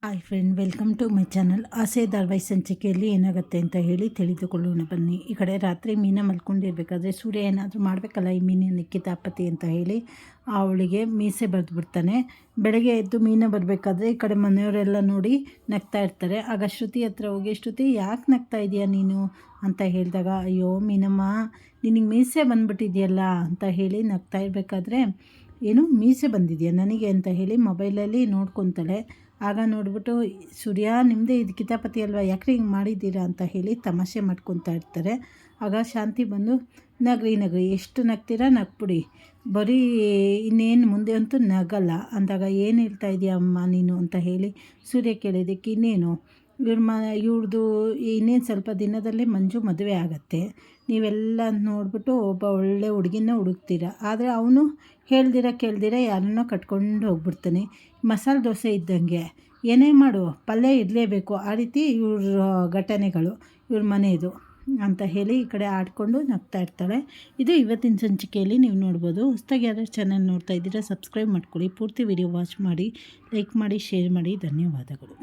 Hi friend, welcome to my channel. Aase ಧಾರಾವಾಹಿ ಸಂಚಿಕೆಯಲ್ಲಿ ಏನಾಗುತ್ತೆ ಅಂತ ಹೇಳಿ ತಿಳಿದುಕೊಳ್ಳೋಣ ಬನ್ನಿ. ಈ ಕಡೆ ರಾತ್ರಿ ಮೀನ ಮಲ್ಕೊಂಡಿರ್ಬೇಕಾದ್ರೆ ಸೂರ್ಯ ಏನಾದರೂ ಮಾಡಬೇಕಲ್ಲ ಈ ಮೀನಿನ ಕಿತಾಪತಿ ಅಂತ ಹೇಳಿ ಅವಳಿಗೆ ಮೀಸೆ ಬರೆದು ಬಿಡ್ತಾನೆ. ಬೆಳಗ್ಗೆ ಎದ್ದು ಮೀನ ಬರಬೇಕಾದ್ರೆ ಈ ಕಡೆ ಮನೆಯವರೆಲ್ಲ ನೋಡಿ ನಗ್ತಾ ಇರ್ತಾರೆ. ಆಗ ಶ್ರುತಿ ಹತ್ರ ಹೋಗಿ, ಶ್ರುತಿ ಯಾಕೆ ನಗ್ತಾ ಇದೆಯಾ ನೀನು ಅಂತ ಹೇಳಿದಾಗ, ಅಯ್ಯೋ ಮೀನಮ್ಮ ನಿನಗೆ ಮೀಸೆ ಬಂದುಬಿಟ್ಟಿದೆಯಲ್ಲ ಅಂತ ಹೇಳಿ ನಗ್ತಾ ಇರಬೇಕಾದ್ರೆ, ಏನು ಮೀಸೆ ಬಂದಿದೆಯಾ ನನಗೆ ಅಂತ ಹೇಳಿ ಮೊಬೈಲಲ್ಲಿ ನೋಡ್ಕೊತಾಳೆ. ಆಗ ನೋಡಿಬಿಟ್ಟು, ಸೂರ್ಯ ನಿಮ್ಮದೇ ಇದು ಕಿತಾಪತಿ ಅಲ್ವಾ, ಯಾಕ್ರಿ ಹಿಂಗೆ ಮಾಡಿದ್ದೀರಾ ಅಂತ ಹೇಳಿ ತಮಾಷೆ ಮಾಡ್ಕೊತಾ ಇರ್ತಾರೆ. ಆಗ ಶಾಂತಿ ಬಂದು, ನಗ್ರಿ ಎಷ್ಟು ನಗ್ತೀರಾ ನಗ್ಬಿಡಿ, ಬರೀ ಇನ್ನೇನು ಮುಂದೆ ಅಂತೂ ನಗಲ್ಲ ಅಂದಾಗ, ಏನು ಹೇಳ್ತಾ ಇದೆಯಾ ಅಮ್ಮ ನೀನು ಅಂತ ಹೇಳಿ ಸೂರ್ಯ ಕೇಳಿದ್ದಕ್ಕೆ, ಇನ್ನೇನು ಇವ್ರದ್ದು ಇನ್ನೇನು ಸ್ವಲ್ಪ ದಿನದಲ್ಲೇ ಮಂಜು ಮದುವೆ ಆಗತ್ತೆ, ನೀವೆಲ್ಲ ನೋಡಿಬಿಟ್ಟು ಒಬ್ಬ ಒಳ್ಳೆ ಹುಡುಗಿನ ಹುಡುಕ್ತೀರ. ಆದರೆ ಅವನು ಕೇಳ್ದಿರ ಯಾರನ್ನೋ ಕಟ್ಕೊಂಡು ಹೋಗ್ಬಿಡ್ತಾನೆ. ಮಸಾಲೆ ದೋಸೆ ಇದ್ದಂಗೆ, ಏನೇ ಮಾಡು ಪಲ್ಯ ಇರಲೇಬೇಕು, ಆ ರೀತಿ ಇವ್ರ ಘಟನೆಗಳು ಇವ್ರ ಮನೆಯದು ಅಂತ ಹೇಳಿ ಈ ಕಡೆ ಆಡ್ಕೊಂಡು ನಗ್ತಾ ಇರ್ತಾಳೆ. ಇದು ಇವತ್ತಿನ ಸಂಚಿಕೆಯಲ್ಲಿ ನೀವು ನೋಡ್ಬೋದು. ಹೊಸದಾಗಿ ಯಾರು ಚಾನಲ್ ನೋಡ್ತಾ ಇದ್ದೀರಾ ಸಬ್ಸ್ಕ್ರೈಬ್ ಮಾಡ್ಕೊಳ್ಳಿ, ಪೂರ್ತಿ ವಿಡಿಯೋ ವಾಚ್ ಮಾಡಿ, ಲೈಕ್ ಮಾಡಿ, ಶೇರ್ ಮಾಡಿ. ಧನ್ಯವಾದಗಳು.